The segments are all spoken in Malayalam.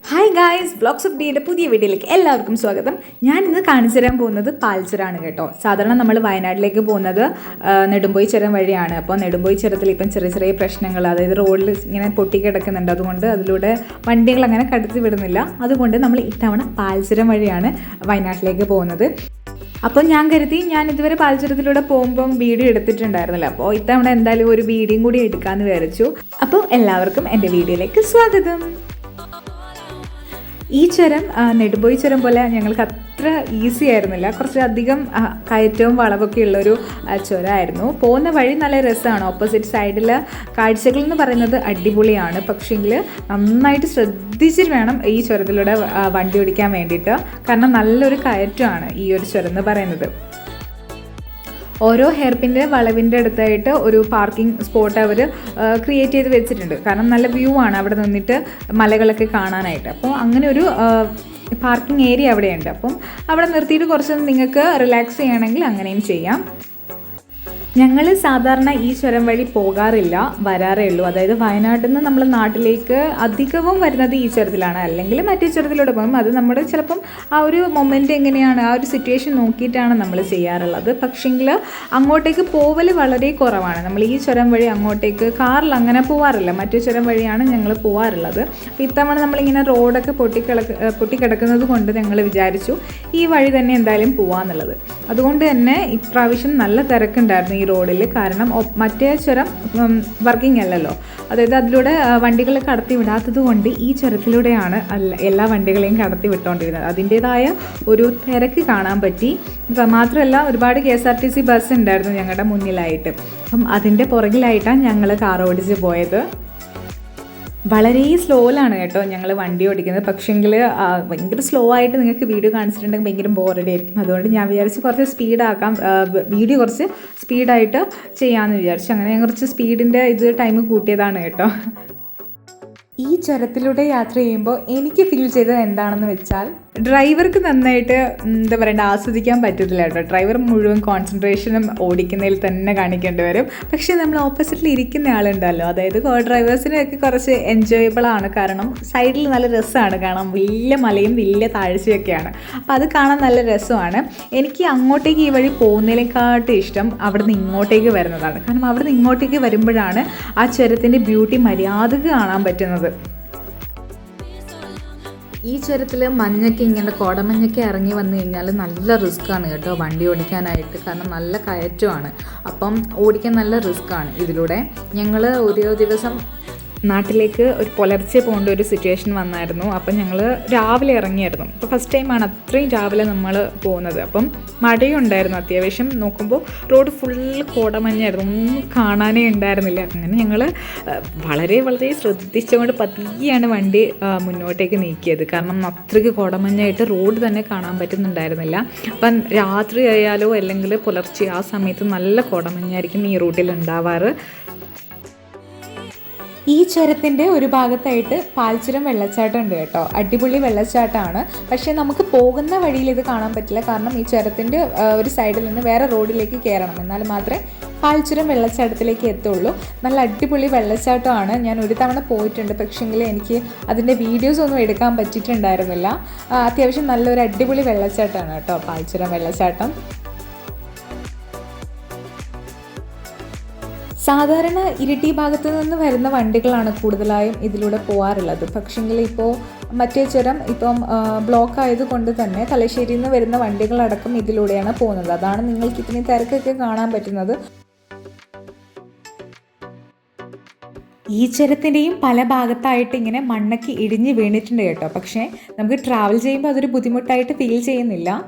ഹായ് ഗായ്സ്, ബ്ലോഗ്സ് ഓഫ് ഡിയുടെ പുതിയ വീഡിയോയിലേക്ക് എല്ലാവർക്കും സ്വാഗതം. ഞാൻ ഇന്ന് കാണിച്ചു തരാൻ പോകുന്നത് പാൽച്ചുരമാണ് കേട്ടോ. സാധാരണ നമ്മൾ വയനാട്ടിലേക്ക് പോകുന്നത് നെടുമ്പോയി ചുരം വഴിയാണ്. അപ്പോൾ നെടുമ്പോയി ചുരത്തിൽ ഇപ്പം ചെറിയ ചെറിയ പ്രശ്നങ്ങൾ, അതായത് റോഡിൽ ഇങ്ങനെ പൊട്ടിക്കിടക്കുന്നുണ്ട്. അതുകൊണ്ട് അതിലൂടെ വണ്ടികൾ അങ്ങനെ കടത്തി വിടുന്നില്ല. അതുകൊണ്ട് നമ്മൾ ഇത്തവണ പാൽച്ചുരം വഴിയാണ് വയനാട്ടിലേക്ക് പോകുന്നത്. അപ്പോൾ ഞാൻ കരുതി, ഞാൻ ഇതുവരെ പാൽച്ചുരത്തിലൂടെ പോകുമ്പം വീഡിയോ എടുത്തിട്ടുണ്ടായിരുന്നില്ല. അപ്പോൾ ഇത്തവണ എന്തായാലും ഒരു വീഡിയോയും കൂടി എടുക്കാമെന്ന് വിചാരിച്ചു. അപ്പോൾ എല്ലാവർക്കും എൻ്റെ വീഡിയോയിലേക്ക് സ്വാഗതം. ഈ ചുരം നെടുമ്പോയി ചുരം പോലെ ഞങ്ങൾക്ക് അത്ര ഈസി ആയിരുന്നില്ല. കുറച്ചധികം കയറ്റവും വളവൊക്കെ ഉള്ളൊരു ചുരമായിരുന്നു. പോകുന്ന വഴി നല്ല രസമാണ്. ഓപ്പോസിറ്റ് സൈഡിൽ കാഴ്ചകൾ എന്ന് പറയുന്നത് അടിപൊളിയാണ്. പക്ഷേങ്കിൽ നന്നായിട്ട് ശ്രദ്ധിച്ചിട്ട് വേണം ഈ ചുരത്തിലൂടെ വണ്ടി ഓടിക്കാൻ വേണ്ടിയിട്ട്. കാരണം നല്ലൊരു കയറ്റമാണ് ഈ ഒരു ചുരം എന്ന് പറയുന്നത്. ഓരോ ഹെയർപിൻ്റെ വളവിൻ്റെ അടുത്തായിട്ട് ഒരു പാർക്കിംഗ് സ്പോട്ട് അവർ ക്രിയേറ്റ് ചെയ്ത് വെച്ചിട്ടുണ്ട്. കാരണം നല്ല വ്യൂ ആണ് അവിടെ നിന്നിട്ട് മലകളൊക്കെ കാണാനായിട്ട്. അപ്പോൾ അങ്ങനെ ഒരു പാർക്കിംഗ് ഏരിയ അവിടെയുണ്ട്. അപ്പം അവിടെ നിർത്തിയിട്ട് കുറച്ച് നിങ്ങൾക്ക് റിലാക്സ് ചെയ്യണമെങ്കിൽ അങ്ങനെയും ചെയ്യാം. ഞങ്ങൾ സാധാരണ ഈ ചുരം വഴി പോകാറില്ല, വരാറേ ഉള്ളൂ. അതായത് വയനാട്ടിൽ നിന്ന് നമ്മൾ നാട്ടിലേക്ക് അധികവും വരുന്നത് ഈ ചുരത്തിലാണ്, അല്ലെങ്കിൽ മറ്റേ ചുരത്തിലൂടെ പോകും. അത് നമ്മുടെ ചിലപ്പം ആ ഒരു മൊമെൻ്റ് എങ്ങനെയാണ്, ആ ഒരു സിറ്റുവേഷൻ നോക്കിയിട്ടാണ് നമ്മൾ ചെയ്യാറുള്ളത്. പക്ഷേങ്കിൽ അങ്ങോട്ടേക്ക് പോവൽ വളരെ കുറവാണ്. നമ്മൾ ഈ ചുരം വഴി അങ്ങോട്ടേക്ക് കാറിൽ അങ്ങനെ പോവാറില്ല, മറ്റേ ചുരം വഴിയാണ് ഞങ്ങൾ പോവാറുള്ളത്. അപ്പോൾ ഇത്തവണ നമ്മളിങ്ങനെ റോഡൊക്കെ പൊട്ടിക്കിടക്കുന്നത് കൊണ്ട് ഞങ്ങൾ വിചാരിച്ചു ഈ വഴി തന്നെ എന്തായാലും പോവാന്നുള്ളത്. അതുകൊണ്ട് തന്നെ ഇപ്രാവശ്യം നല്ല തിരക്കുണ്ടായിരുന്നു ഈ റോഡിൽ. കാരണം മറ്റേ ചുരം വർക്കിംഗ് അല്ലല്ലോ, അതായത് അതിലൂടെ വണ്ടികൾ കടത്തി വിടാത്തത് കൊണ്ട് ഈ ചുരത്തിലൂടെയാണ് എല്ലാ വണ്ടികളെയും കടത്തി വിട്ടുകൊണ്ടിരുന്നത്. അതിൻ്റേതായ ഒരു തിരക്ക് കാണാൻ പറ്റി. മാത്രമല്ല ഒരുപാട് KSRTC ബസ് ഉണ്ടായിരുന്നു ഞങ്ങളുടെ മുന്നിലായിട്ട്. അപ്പം അതിൻ്റെ പുറകിലായിട്ടാണ് ഞങ്ങൾ കാർ ഓടിച്ച് പോയത്. വളരെ സ്ലോയിലാണ് കേട്ടോ ഞങ്ങൾ വണ്ടി ഓടിക്കുന്നത്. പക്ഷേങ്കിൽ ഭയങ്കര സ്ലോ ആയിട്ട് നിങ്ങൾക്ക് വീഡിയോ കാണിച്ചിട്ടുണ്ടെങ്കിൽ ഭയങ്കര ബോറടി ആയിരിക്കും. അതുകൊണ്ട് ഞാൻ വിചാരിച്ച് കുറച്ച് സ്പീഡാക്കാം, വീഡിയോ കുറച്ച് സ്പീഡായിട്ട് ചെയ്യാമെന്ന് വിചാരിച്ചു. അങ്ങനെ ഞാൻ കുറച്ച് സ്പീഡിൻ്റെ ടൈം കൂട്ടിയതാണ് കേട്ടോ. ഈ ചുരത്തിലൂടെ യാത്ര ചെയ്യുമ്പോൾ എനിക്ക് ഫീൽ ചെയ്തത് എന്താണെന്ന് വെച്ചാൽ, ഡ്രൈവർക്ക് നന്നായിട്ട് എന്താ പറയണ്ട, ആസ്വദിക്കാൻ പറ്റത്തില്ല കേട്ടോ. ഡ്രൈവർ മുഴുവൻ കോൺസെൻട്രേഷനും ഓടിക്കുന്നതിൽ തന്നെ കാണിക്കേണ്ടി വരും. പക്ഷേ നമ്മൾ ഓപ്പോസിറ്റിൽ ഇരിക്കുന്ന ആളുണ്ടല്ലോ, അതായത് കോ ഡ്രൈവേഴ്സിനൊക്കെ കുറച്ച് എൻജോയബിൾ ആണ്. കാരണം സൈഡിൽ നല്ല രസമാണ് കാണാൻ, വലിയ മലയും വലിയ താഴ്ചയൊക്കെയാണ്. അപ്പോൾ അത് കാണാൻ നല്ല രസമാണ്. എനിക്ക് അങ്ങോട്ടേക്ക് ഈ വഴി പോകുന്നതിനെക്കാട്ടും ഇഷ്ടം അവിടുന്ന് ഇങ്ങോട്ടേക്ക് വരുന്നതാണ്. കാരണം അവിടുന്ന് ഇങ്ങോട്ടേക്ക് വരുമ്പോഴാണ് ആ ചുരത്തിൻ്റെ ബ്യൂട്ടി മര്യാദക്ക് കാണാൻ പറ്റുന്നത്. ഈ ചുരത്തിൽ മഞ്ഞൊക്കെ ഇങ്ങനെ കോടമഞ്ഞൊക്കെ ഇറങ്ങി വന്നു കഴിഞ്ഞാൽ നല്ല റിസ്ക്കാണ് കേട്ടോ വണ്ടി ഓടിക്കാനായിട്ട്. കാരണം നല്ല കയറ്റമാണ്. അപ്പം ഓടിക്കാൻ നല്ല റിസ്ക്കാണ് ഇതിലൂടെ. ഞങ്ങൾ ഒരു ദിവസം നാട്ടിലേക്ക് ഒരു പുലർച്ചെ പോകേണ്ട ഒരു സിറ്റുവേഷൻ വന്നായിരുന്നു. അപ്പം ഞങ്ങൾ രാവിലെ ഇറങ്ങിയായിരുന്നു. അപ്പോൾ ഫസ്റ്റ് ടൈമാണ് അത്രയും രാവിലെ നമ്മൾ പോകുന്നത്. അപ്പം മഴയും ഉണ്ടായിരുന്നു അത്യാവശ്യം. നോക്കുമ്പോൾ റോഡ് ഫുള്ള് കോടമഞ്ഞായിരുന്നു, ഒന്നും കാണാനേ ഉണ്ടായിരുന്നില്ല. അങ്ങനെ ഞങ്ങൾ വളരെ വളരെ ശ്രദ്ധിച്ചുകൊണ്ട് പതിയെയാണ് വണ്ടി മുന്നോട്ടേക്ക് നീക്കിയത്. കാരണം അത്രയ്ക്ക് കോടമഞ്ഞായിട്ട് റോഡ് തന്നെ കാണാൻ പറ്റുന്നുണ്ടായിരുന്നില്ല. അപ്പം രാത്രി ആയാലോ അല്ലെങ്കിൽ പുലർച്ചെ ആ സമയത്ത് നല്ല കോടമഞ്ഞായിരിക്കും ഈ റൂട്ടിൽ ഉണ്ടാവാറ്. ഈ ചുരത്തിൻ്റെ ഒരു ഭാഗത്തായിട്ട് പാൽച്ചുരം വെള്ളച്ചാട്ടം ഉണ്ട് കേട്ടോ. അടിപൊളി വെള്ളച്ചാട്ടമാണ്. പക്ഷേ നമുക്ക് പോകുന്ന വഴിയിൽ ഇത് കാണാൻ പറ്റില്ല. കാരണം ഈ ചുരത്തിൻ്റെ ഒരു സൈഡിൽ നിന്ന് വേറെ റോഡിലേക്ക് കയറണം, എന്നാൽ മാത്രമേ പാൽച്ചുരം വെള്ളച്ചാട്ടത്തിലേക്ക് എത്തുള്ളൂ. നല്ല അടിപൊളി വെള്ളച്ചാട്ടമാണ്. ഞാൻ ഒരു തവണ പോയിട്ടുണ്ട്, പക്ഷേങ്കിൽ എനിക്ക് അതിൻ്റെ വീഡിയോസ് ഒന്നും എടുക്കാൻ പറ്റിയിട്ടുണ്ടായിരുന്നില്ല. അത്യാവശ്യം നല്ലൊരു അടിപൊളി വെള്ളച്ചാട്ടമാണ് കേട്ടോ പാൽച്ചുരം വെള്ളച്ചാട്ടം. സാധാരണ ഇരിട്ടി ഭാഗത്തു നിന്ന് വരുന്ന വണ്ടികളാണ് കൂടുതലായും ഇതിലൂടെ പോകാറുള്ളത്. പക്ഷേങ്കിൽ ഇപ്പോൾ മറ്റേ ചുരം ഇപ്പം ബ്ലോക്ക് ആയതുകൊണ്ട് തന്നെ തലശ്ശേരിയിൽ നിന്ന് വരുന്ന വണ്ടികളടക്കം ഇതിലൂടെയാണ് പോകുന്നത്. അതാണ് നിങ്ങൾക്ക് ഇത്രയും തിരക്കൊക്കെ കാണാൻ പറ്റുന്നത്. ഈ ചുരത്തിൻ്റെയും പല ഭാഗത്തായിട്ട് ഇങ്ങനെ മണ്ണൊക്കെ ഇടിഞ്ഞ് വീണിട്ടുണ്ട് കേട്ടോ. പക്ഷേ നമുക്ക് ട്രാവൽ ചെയ്യുമ്പോൾ അതൊരു ബുദ്ധിമുട്ടായിട്ട് ഫീൽ ചെയ്യുന്നില്ല.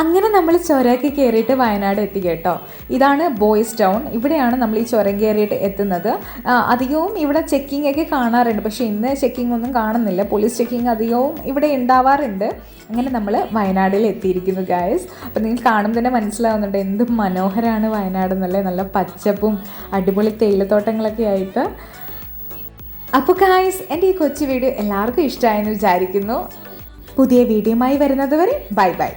അങ്ങനെ നമ്മൾ ചുരമൊക്കെ കയറിയിട്ട് വയനാട് എത്തി കേട്ടോ. ഇതാണ് ബോയ്സ് ടൗൺ. ഇവിടെയാണ് നമ്മൾ ഈ ചുരം കയറിയിട്ട് എത്തുന്നത്. അധികവും ഇവിടെ ചെക്കിംഗ് ഒക്കെ കാണാറുണ്ട്, പക്ഷേ ഇന്ന് ചെക്കിംഗ് ഒന്നും കാണുന്നില്ല. പോലീസ് ചെക്കിംഗ് അധികവും ഇവിടെ ഉണ്ടാവാറുണ്ട്. അങ്ങനെ നമ്മൾ വയനാട്ടിൽ എത്തിയിരിക്കുന്നു ഗായ്സ്. അപ്പോൾ നിങ്ങൾക്ക് കാണുമ്പോൾ തന്നെ മനസ്സിലാവുന്നുണ്ട് എന്ത് മനോഹരമാണ് വയനാട് എന്നല്ലേ. നല്ല പച്ചപ്പും അടിപൊളി തേയിലത്തോട്ടങ്ങളൊക്കെ ആയിട്ട്. അപ്പോൾ ഗായ്സ്, എൻ്റെ ഈ കൊച്ചു വീഡിയോ എല്ലാവർക്കും ഇഷ്ടമായെന്ന് വിചാരിക്കുന്നു. പുതിയ വീഡിയോയുമായി വരുന്നത് വരെ ബൈ ബൈ.